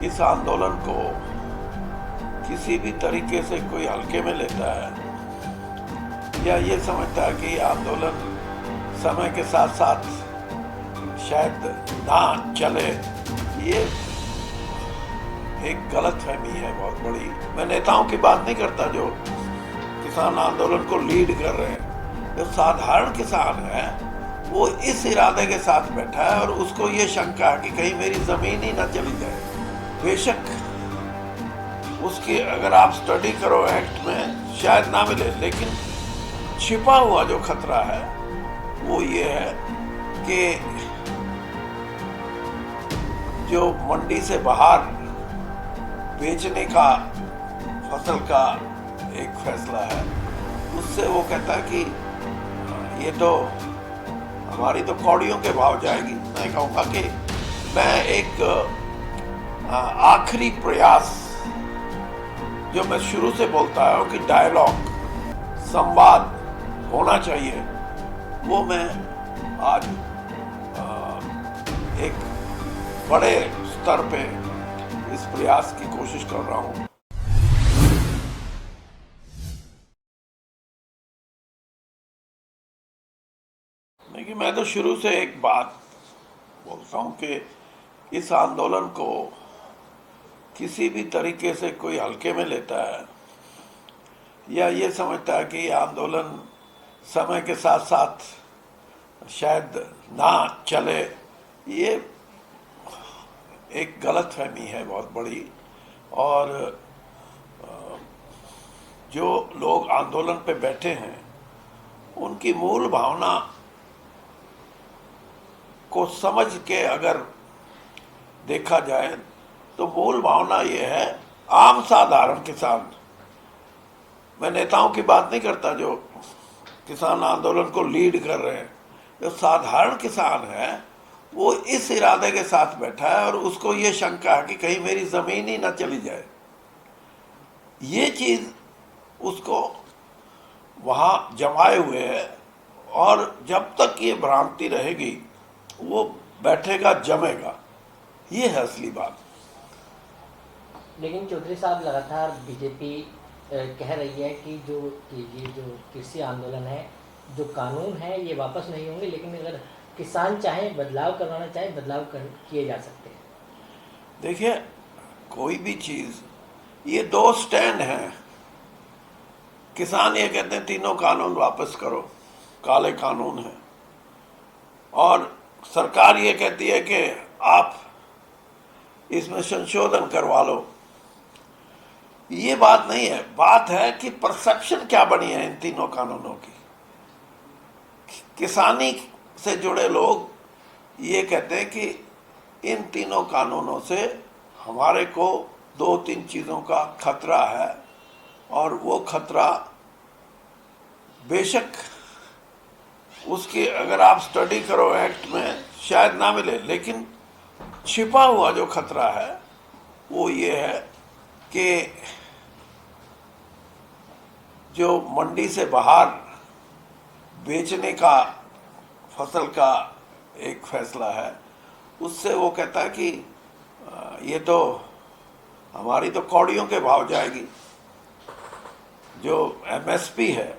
इस आंदोलन को किसी भी तरीके से कोई हल्के में लेता है या ये समझता है कि आंदोलन समय के साथ साथ शायद ना चले, ये एक गलतफहमी है बहुत बड़ी। मैं नेताओं की बात नहीं करता जो किसान आंदोलन को लीड कर रहे हैं। जो साधारण किसान है वो इस इरादे के साथ बैठा है और उसको ये शंका है कि कहीं मेरी जमीन ही ना चली जाए। बेशक उसकी अगर आप स्टडी करो एक्ट में शायद ना मिले, लेकिन छिपा हुआ जो खतरा है वो ये है कि जो मंडी से बाहर बेचने का फसल का एक फैसला है, उससे वो कहता है कि ये तो हमारी तो कौड़ियों के भाव जाएगी। मैं कहूँगा कि मैं एक आखिरी प्रयास जो मैं शुरू से बोलता हूँ कि डायलॉग, संवाद होना चाहिए, वो मैं आज एक बड़े स्तर पे इस प्रयास की कोशिश कर रहा हूँ। देखिए, मैं तो शुरू से एक बात बोलता हूँ कि इस आंदोलन को किसी भी तरीके से कोई हल्के में लेता है या ये समझता है कि आंदोलन समय के साथ साथ शायद ना चले, ये एक गलतफहमी है बहुत बड़ी। और जो लोग आंदोलन पे बैठे हैं उनकी मूल भावना को समझ के अगर देखा जाए तो मूल भावना ये है, आम साधारण किसान, मैं नेताओं की बात नहीं करता जो किसान आंदोलन को लीड कर रहे हैं, जो साधारण किसान है वो इस इरादे के साथ बैठा है और उसको ये शंका है कि कहीं मेरी जमीन ही ना चली जाए। ये चीज उसको वहां जमाए हुए है और जब तक ये भ्रांति रहेगी वो बैठेगा, जमेगा। ये है असली बात। लेकिन चौधरी साहब, लगातार बीजेपी कह रही है कि ये जो कृषि आंदोलन है, जो कानून है, ये वापस नहीं होंगे, लेकिन अगर किसान चाहें, बदलाव करवाना चाहें, किए जा सकते हैं। देखिए, कोई भी चीज, ये दो स्टैंड हैं। किसान ये कहते हैं तीनों कानून वापस करो, काले कानून हैं, और सरकार ये कहती है कि आप इसमें संशोधन करवा लो। ये बात नहीं है, बात है कि परसेप्शन क्या बनी है इन तीनों कानूनों की। किसानी से जुड़े लोग ये कहते हैं कि इन तीनों कानूनों से हमारे को दो तीन चीज़ों का खतरा है, और वो खतरा बेशक उसकी अगर आप स्टडी करो एक्ट में शायद ना मिले, लेकिन छिपा हुआ जो खतरा है वो ये है कि जो मंडी से बाहर बेचने का फसल का एक फैसला है, उससे वो कहता है कि ये तो हमारी तो कौड़ियों के भाव जाएगी। जो एमएसपी है,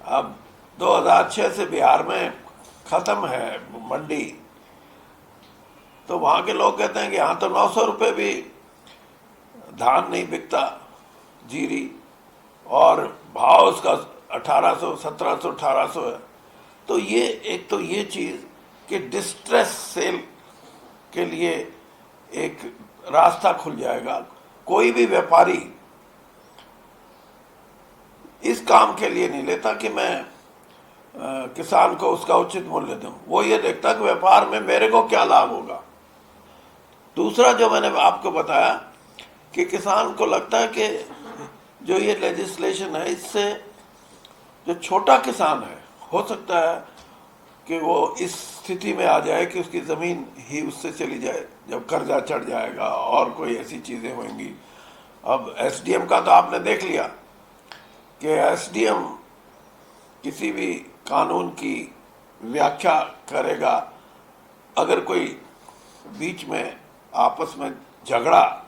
अब 2006 से बिहार में ख़त्म है मंडी, तो वहाँ के लोग कहते हैं कि यहाँ तो 900 रुपये भी धान नहीं बिकता, जीरी, और भाव उसका 1800, 1700, 1800 है। तो ये एक तो ये चीज़ कि डिस्ट्रेस सेल के लिए एक रास्ता खुल जाएगा। कोई भी व्यापारी इस काम के लिए नहीं लेता कि मैं किसान को उसका उचित मूल्य दूं, वो ये देखता कि व्यापार में मेरे को क्या लाभ होगा। दूसरा जो मैंने आपको बताया कि किसान को लगता है कि जो ये लेजिस्लेशन है, इससे जो छोटा किसान है, हो सकता है कि वो इस स्थिति में आ जाए कि उसकी ज़मीन ही उससे चली जाए जब कर्जा चढ़ जाएगा और कोई ऐसी चीज़ें होंगी। अब एसडीएम का तो आपने देख लिया कि एसडीएम किसी भी कानून की व्याख्या करेगा, अगर कोई बीच में आपस में झगड़ा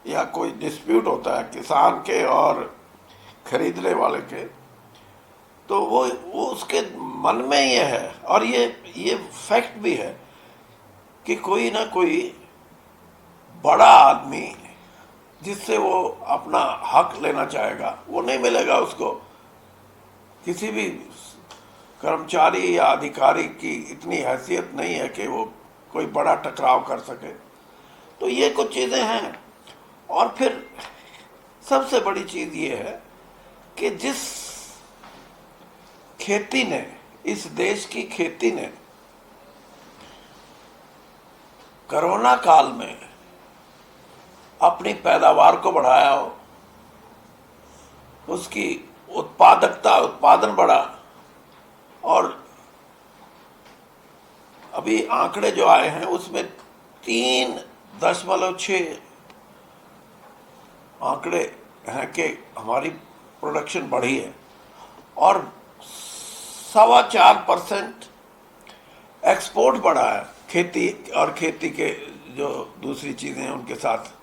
या कोई डिस्प्यूट होता है किसान के और खरीदने वाले के, तो वो उसके मन में ये है, और ये फैक्ट भी है कि कोई ना कोई बड़ा आदमी जिससे वो अपना हक लेना चाहेगा वो नहीं मिलेगा उसको। किसी भी कर्मचारी या अधिकारी की इतनी हैसियत नहीं है कि वो कोई बड़ा टकराव कर सके। तो ये कुछ चीज़ें हैं। और फिर सबसे बड़ी चीज़ ये है कि जिस खेती ने, इस देश की खेती ने कोरोना काल में अपनी पैदावार को बढ़ाया हो, उसकी उत्पादन बढ़ा, और अभी आंकड़े जो आए हैं उसमें 3.6 आंकड़े हैं कि हमारी प्रोडक्शन बढ़ी है, और 4.25% एक्सपोर्ट बढ़ा है, खेती और खेती के जो दूसरी चीज़ें हैं उनके साथ।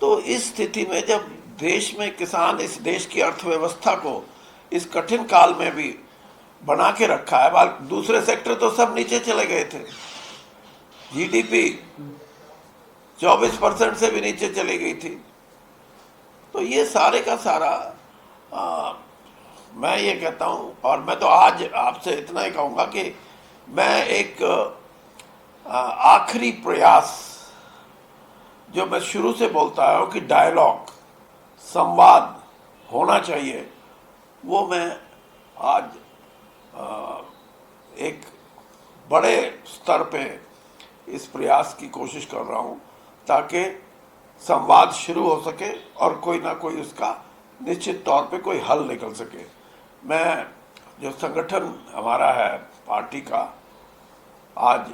तो इस स्थिति में जब देश में किसान इस देश की अर्थव्यवस्था को इस कठिन काल में भी बना के रखा है, दूसरे सेक्टर तो सब नीचे चले गए थे, जीडीपी 24% से भी नीचे चली गई थी। तो ये सारे का सारा मैं ये कहता हूँ, और मैं तो आज आपसे इतना ही कहूँगा कि मैं एक आखिरी प्रयास जो मैं शुरू से बोलता हूँ कि डायलॉग, संवाद होना चाहिए, वो मैं आज एक बड़े स्तर पे इस प्रयास की कोशिश कर रहा हूँ ताकि संवाद शुरू हो सके और कोई ना कोई उसका निश्चित तौर पे कोई हल निकल सके। मैं जो संगठन हमारा है पार्टी का, आज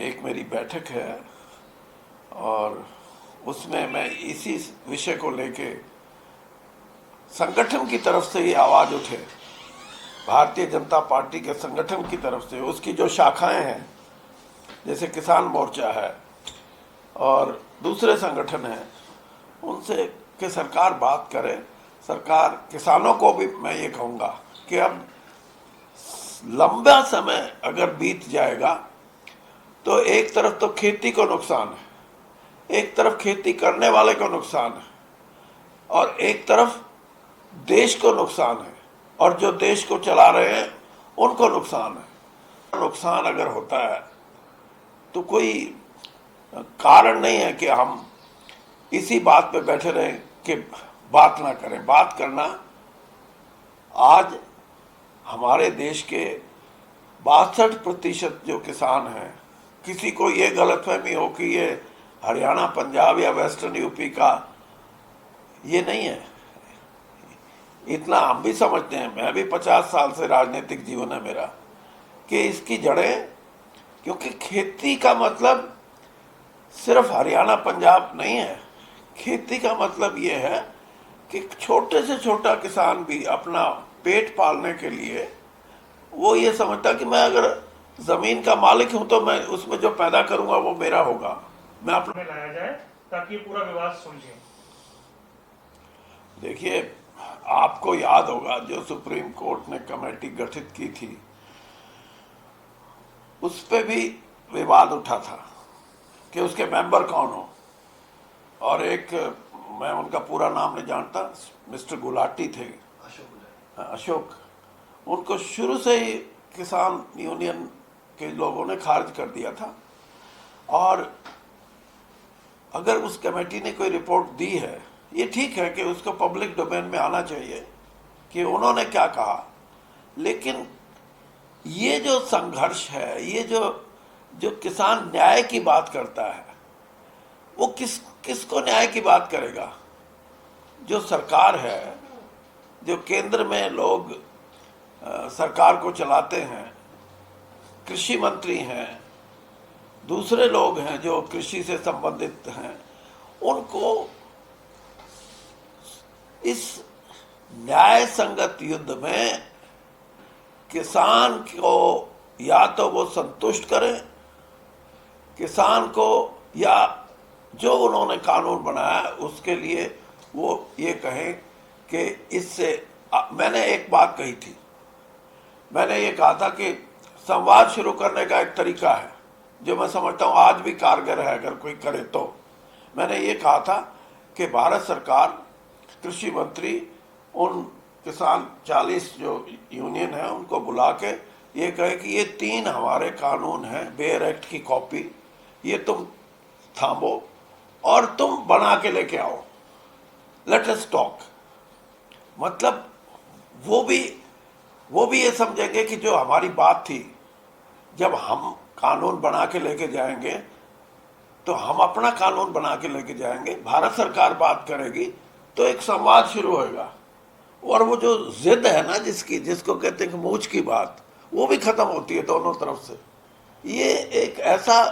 एक मेरी बैठक है और उसमें मैं इसी विषय को लेके संगठन की तरफ से ये आवाज़ उठे, भारतीय जनता पार्टी के संगठन की तरफ से, उसकी जो शाखाएं हैं जैसे किसान मोर्चा है और दूसरे संगठन हैं, उनसे कि सरकार बात करे। सरकार, किसानों को भी मैं ये कहूँगा कि अब लंबा समय अगर बीत जाएगा तो एक तरफ तो खेती को नुकसान है, एक तरफ खेती करने वाले को नुकसान है, और एक तरफ देश को नुकसान है, और जो देश को चला रहे हैं उनको नुकसान है। नुकसान अगर होता है तो कोई कारण नहीं है कि हम इसी बात पे बैठे रहें कि बात ना करें। बात करना, आज हमारे देश के 62% जो किसान हैं, किसी को ये गलतफहमी हो कि ये हरियाणा, पंजाब या वेस्टर्न यूपी का, ये नहीं है। इतना हम भी समझते हैं, मैं भी 50 साल से राजनीतिक जीवन है मेरा, कि इसकी जड़ें, क्योंकि खेती का मतलब सिर्फ हरियाणा पंजाब नहीं है। खेती का मतलब ये है कि छोटे से छोटा किसान भी अपना पेट पालने के लिए वो ये समझता कि मैं अगर ज़मीन का मालिक हूं तो मैं उसमें जो पैदा करूंगा वो मेरा होगा। मैं अपने लाया जाए ताकि पूरा विवाद सुलझे। देखिए, आपको याद होगा जो सुप्रीम कोर्ट ने कमेटी गठित की थी, उस पे भी विवाद उठा था कि उसके मेंबर कौन हो, और एक, मैं उनका पूरा नाम नहीं जानता, मिस्टर गुलाटी थे, अशोक, उनको शुरू से ही किसान यूनियन के लोगों ने खारिज कर दिया था। और अगर उस कमेटी ने कोई रिपोर्ट दी है, ये ठीक है कि उसको पब्लिक डोमेन में आना चाहिए कि उन्होंने क्या कहा, लेकिन ये जो संघर्ष है, ये जो किसान न्याय की बात करता है, वो किसको न्याय की बात करेगा? जो सरकार है, जो केंद्र में लोग सरकार को चलाते हैं, कृषि मंत्री हैं, दूसरे लोग हैं जो कृषि से संबंधित हैं, उनको इस न्याय संगत युद्ध में किसान को या तो वो संतुष्ट करें, किसान को, या जो उन्होंने कानून बनाया उसके लिए वो ये कहें कि इससे मैंने एक बात कही थी, मैंने ये कहा था कि संवाद शुरू करने का एक तरीका है जो मैं समझता हूँ आज भी कारगर है अगर कोई करे तो। मैंने ये कहा था कि भारत सरकार कृषि मंत्री उन किसान 40 जो यूनियन है उनको बुला के ये कहे कि ये 3 हमारे कानून हैं बेयर एक्ट की कॉपी, ये तुम थामो और तुम बना के लेके आओ, लेट अस टॉक। मतलब वो भी ये समझेंगे कि जो हमारी बात थी, जब हम कानून बना के लेके जाएंगे तो हम अपना कानून बना के लेके जाएंगे, भारत सरकार बात करेगी तो एक संवाद शुरू होगा। और वो जो जिद है ना जिसको कहते हैं कि मूछ की बात, वो भी खत्म होती है दोनों तरफ से। ये एक ऐसा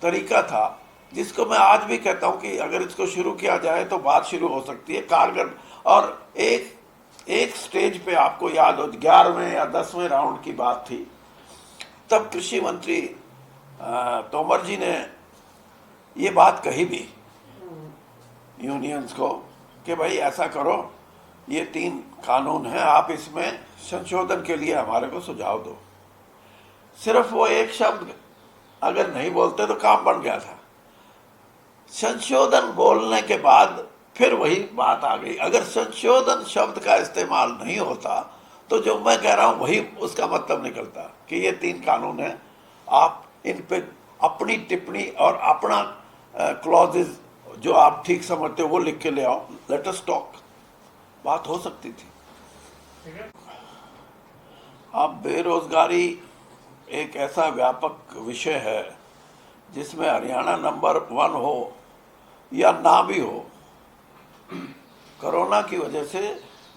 तरीका था जिसको मैं आज भी कहता हूं कि अगर इसको शुरू किया जाए तो बात शुरू हो सकती है कारगर। और एक स्टेज पे आपको याद हो 11वें या 10वें राउंड की बात थी, तब कृषि मंत्री तोमर जी ने ये बात कही भी यूनियंस को कि भाई ऐसा करो, ये 3 कानून हैं, आप इसमें संशोधन के लिए हमारे को सुझाव दो। सिर्फ वो एक शब्द अगर नहीं बोलते तो काम बन गया था। संशोधन बोलने के बाद फिर वही बात आ गई। अगर संशोधन शब्द का इस्तेमाल नहीं होता तो जो मैं कह रहा हूं वही उसका मतलब निकलता कि ये 3 कानून हैं, आप इन पे अपनी टिप्पणी और अपना क्लॉजेज जो आप ठीक समझते हो वो लिख के ले आओ, लेट अस टॉक, बात हो सकती थी। ठीक है। अब बेरोजगारी एक ऐसा व्यापक विषय है जिसमें हरियाणा नंबर 1 हो या ना भी हो, कोरोना की वजह से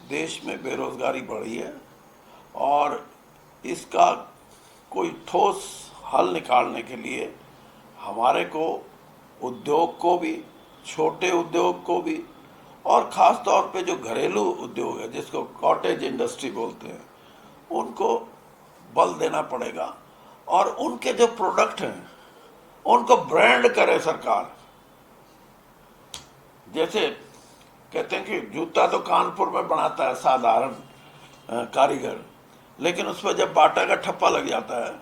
देश में बेरोजगारी बढ़ी है और इसका कोई ठोस हल निकालने के लिए हमारे को उद्योग को भी, छोटे उद्योग को भी, और ख़ास तौर पे जो घरेलू उद्योग है जिसको कॉटेज इंडस्ट्री बोलते हैं, उनको बल देना पड़ेगा और उनके जो प्रोडक्ट हैं उनको ब्रांड करे सरकार। जैसे कहते हैं कि जूता तो कानपुर में बनाता है साधारण कारीगर, लेकिन उस पर जब बाटा का ठप्पा लग जाता है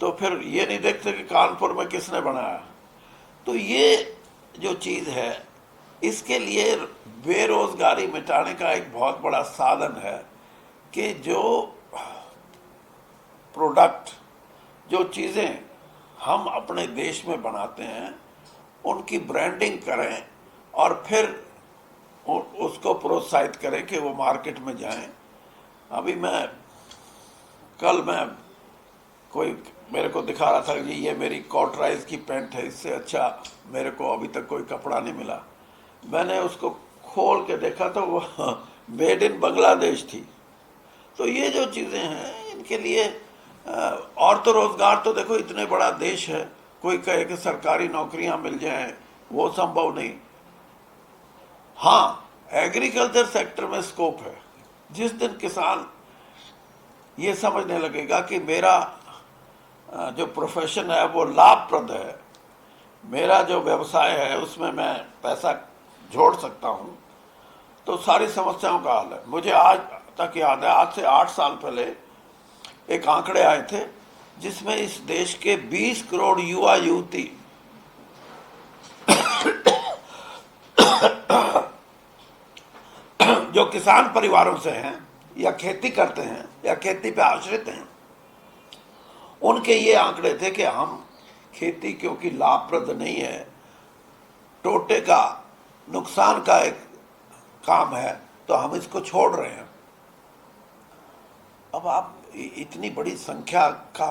तो फिर ये नहीं देखते कि कानपुर में किसने बनाया। तो ये जो चीज़ है, इसके लिए बेरोजगारी मिटाने का एक बहुत बड़ा साधन है कि जो प्रोडक्ट, जो चीज़ें हम अपने देश में बनाते हैं उनकी ब्रांडिंग करें और फिर उसको प्रोत्साहित करें कि वो मार्केट में जाएं। अभी कल मैं कोई मेरे को दिखा रहा था कि ये मेरी कॉटराइज की पैंट है, इससे अच्छा मेरे को अभी तक कोई कपड़ा नहीं मिला। मैंने उसको खोल के देखा तो वो मेड इन बांग्लादेश थी। तो ये जो चीज़ें हैं इनके लिए और तो रोज़गार तो देखो इतने बड़ा देश है, कोई कहे कि सरकारी नौकरियां मिल जाएं वो संभव नहीं। हाँ, एग्रीकल्चर सेक्टर में स्कोप है। जिस दिन किसान ये समझने लगेगा कि मेरा जो प्रोफेशन है वो लाभप्रद है, मेरा जो व्यवसाय है उसमें मैं पैसा जोड़ सकता हूँ, तो सारी समस्याओं का हल है। मुझे आज तक याद है, आज से 8 साल पहले एक आंकड़े आए थे जिसमें इस देश के 20 करोड़ युवा युवती जो किसान परिवारों से हैं या खेती करते हैं या खेती पे आश्रित हैं, उनके ये आंकड़े थे कि हम खेती क्योंकि लाभप्रद नहीं है, टोटे का नुकसान का एक काम है, तो हम इसको छोड़ रहे हैं। अब आप इतनी बड़ी संख्या का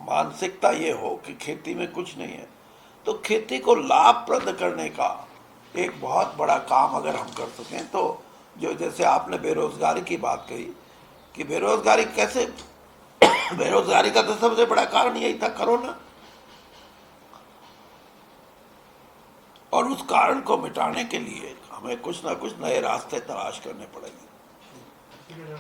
मानसिकता ये हो कि खेती में कुछ नहीं है, तो खेती को लाभप्रद करने का एक बहुत बड़ा काम अगर हम कर सकें तो जो जैसे आपने बेरोजगारी की बात कही कि बेरोजगारी कैसे बेरोजगारी का तो सबसे बड़ा कारण यही था कोरोना, और उस कारण को मिटाने के लिए हमें कुछ ना कुछ नए रास्ते तलाश करने पड़ेंगे।